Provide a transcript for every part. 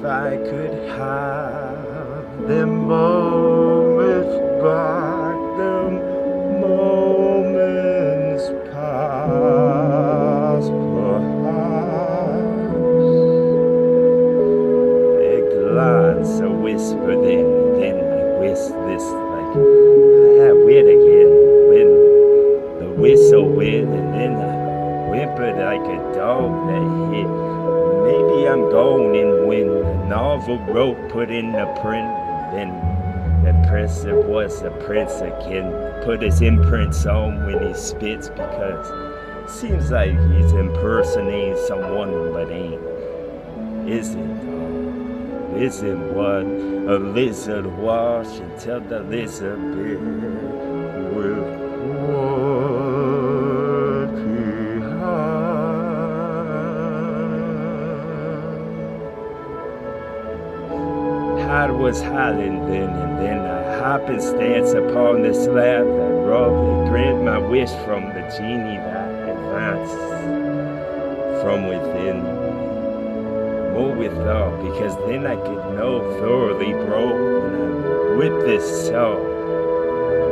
I could have them moments back, them moments past, perhaps a glance, a whisper, then I whisk this like I wit again when the whistle went, and then I whimpered like a dog that hit. Maybe I'm going in when the novel wrote put in the print, and then the presser was a prince again. Put his imprints on when he spits, because seems like he's impersonating someone but ain't. Isn't what a lizard wash until the lizard bit with what he had. Was hiding then, and then I happenstance upon the slab that rubbed and grant my wish from the genie that advanced from within. More without, because then I could know thoroughly, bro, when I whip this cell,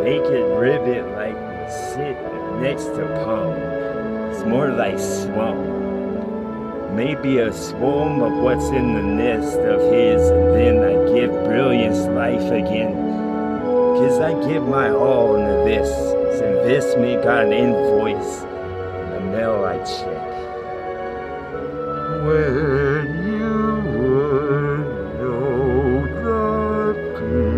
make it ribbit like sit next to palm. It's more like swamp. Maybe a swarm of what's in the nest of his, and then I give brilliance life again. Cause I give my all into this. This investment got an invoice in the mail I check. When you would know that Kingo.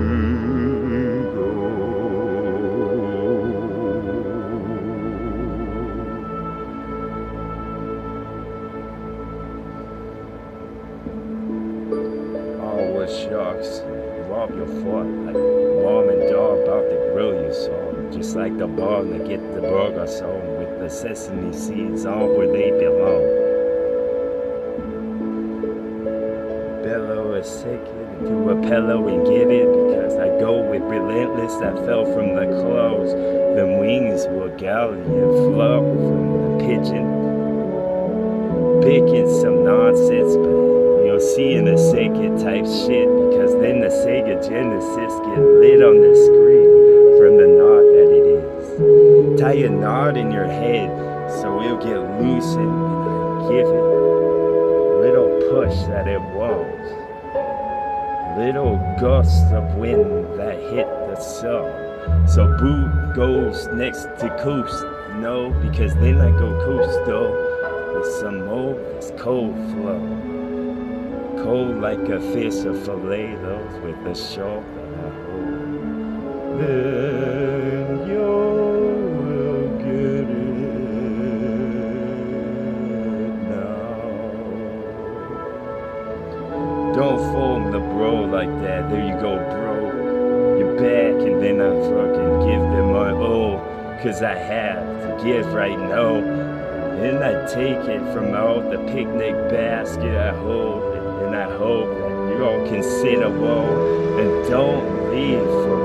Sharks rob your fort like mom and dad about to grill you, so just like the barn to get the burger on with the sesame seeds all where they belong. Bellow a second into a pillow and get it, because I go with relentless that fell from the clouds. Them wings will galley and flop from the pigeon, picking some nonsense, but you'll see in the Sega type shit, because then the Sega Genesis get lit on the screen from the knot that it is. Tie a knot in your head so it'll get loosened when I give it a little push that it wants. Little gusts of wind that hit the cell. So boot goes next to coast, no, because then I go coastal with some more this cold flow. Cold like a fish or fillet those with the shark that I hold. Then you will get it now. Don't form the bro like that. There you go, bro. You're back, and then I fucking give them my all, cause I have to give right now. Then I take it from out the picnic basket I hold. And I hope that you all can sit a while and don't leave for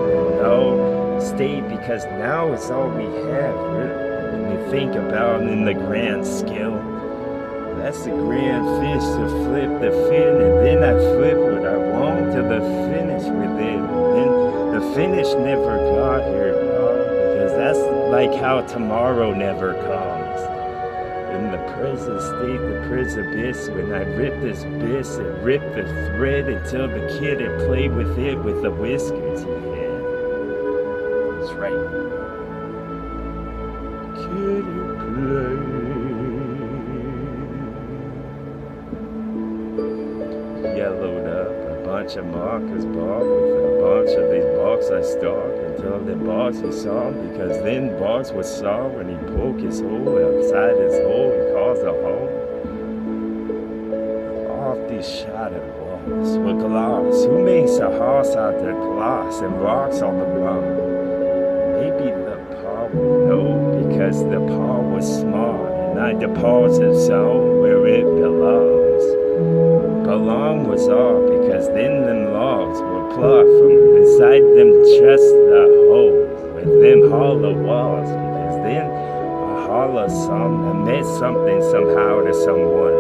no. Stay, because now it's all we have, really. When you think about it in the grand scale, that's the grand fish to flip the fin, and then I flip what I want to the finish with it. And then the finish never got here, because that's like how tomorrow never comes. In the present state, the present abyss, when I rip this bis and rip the thread until the kid had played with it with the whiskers he had. That's right. Kid had played. Yellowed up a bunch of markers, Bob, with a bunch of these box I stalked until the boss he saw, because then boss was saw when he poked his hole outside his hole and caused a hole. Off these shattered walls with glass. Who makes a house out of glass and rocks on the ground? Maybe the paw would know, because the paw was smart, and I deposit zone where it belongs. Belong was all, because then them logs were plucked from inside them just the holes with them hollow walls, because then a hollow song that meant something somehow to someone.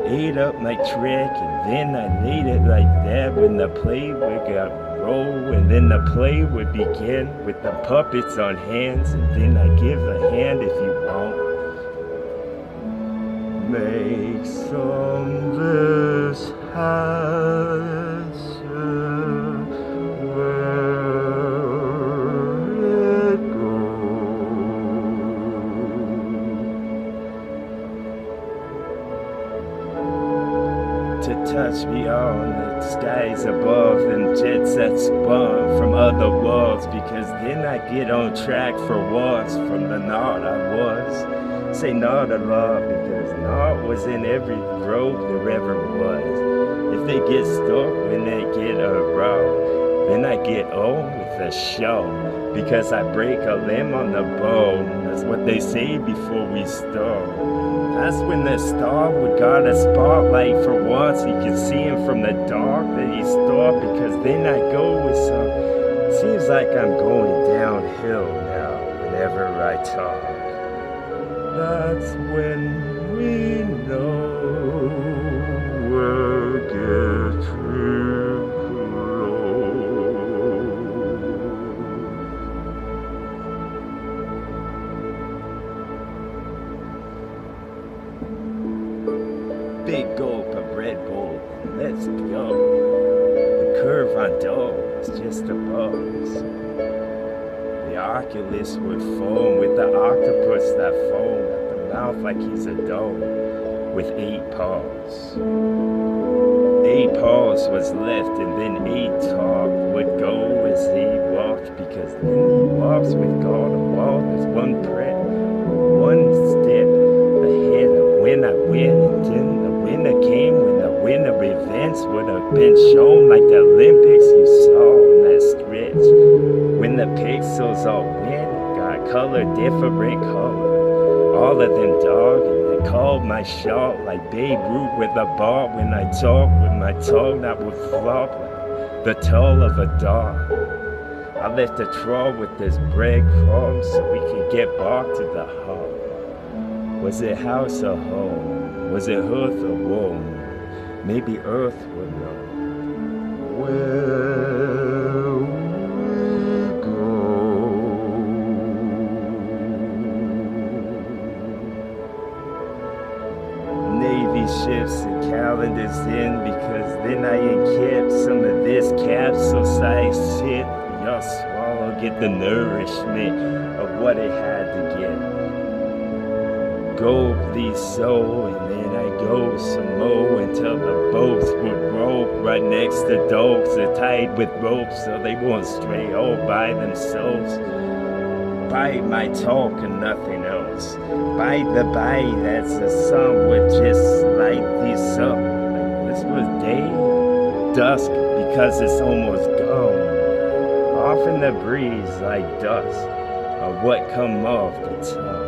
ate up my track, and then I laid it like that when the play would got roll, and then the play would begin with the puppets on hands, and then I give a hand if you want. Make some this answer where it goes. To touch beyond the skies above and jets that spun from other worlds, because then I get on track for once from the knot I was. Say not a lot, because knot was in every rope there ever was. If they get stuck when they get a row, then I get on with the show, because I break a limb on the bow. That's what they say before we start. That's when the star would got a spotlight for once. You can see him from the dark, then he stopped, because then I go with some. Seems like I'm going downhill now whenever I talk. That's when we know we're getting close. Big gulp of Red Bull, let's go. The curve on dough is just a buzz. The Oculus would foam with the octopus that foam at the mouth like he's a dome with 8 paws. 8 paws was left, and then 8 talk would go as he walked, because then he walks with God and walk with one prep, one step ahead of when I win, and then the winner came when the winner events would have been shown like the Olympics you saw in that stretch. When the pixels all went, got color, different color. All of them dog, and they called my shot like Babe Ruth with a ball. When I talk with my tongue that would flop like the toe of a dog. I left the trawl with this breadcrumbs so we could get back to the home. Was it house or home? Was it earth or womb? Maybe earth would know. Where shifts and calendars in, because then I kept some of this capsule-sized shit. Y'all swallow, get the nourishment of what it had to get. Go please so, and then I go some more until the boats would rope right next to dogs. They're tied with ropes so they won't stray all by themselves. By my talk and nothing else. By the by, that's the sun would just light this up. Like this was day, dusk, because it's almost gone. Off in the breeze like dust, or what come off the tongue.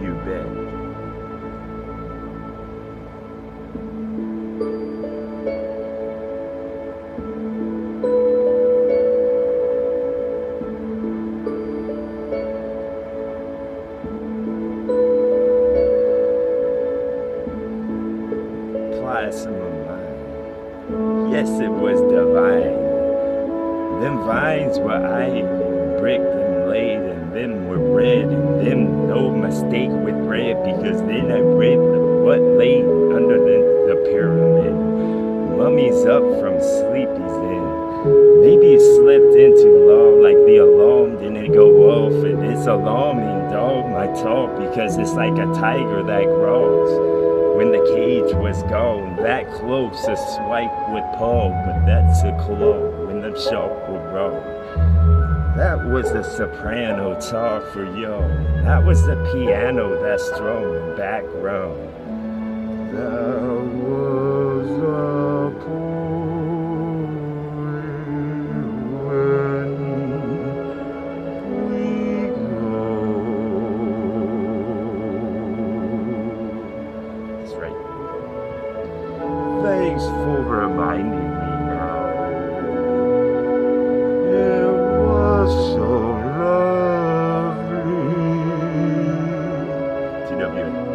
You bet. Some of mine. Yes, it was divine. Them vines were ivy, bricked and laid, and them were red, and them no mistake with red, because then I read what lay under the pyramid. Mummies up from sleepies in. Maybe it slept in too long, like the alarm didn't go off, and it's alarming, dog, my talk, because it's like a tiger that growls. When the cage was gone, that close a swipe would pull, but that's a claw when the shark would roll. That was the soprano talk for yo. That was the piano that strummed in background. That was a poem when we go. That's right. Thanks for reminding me. love you.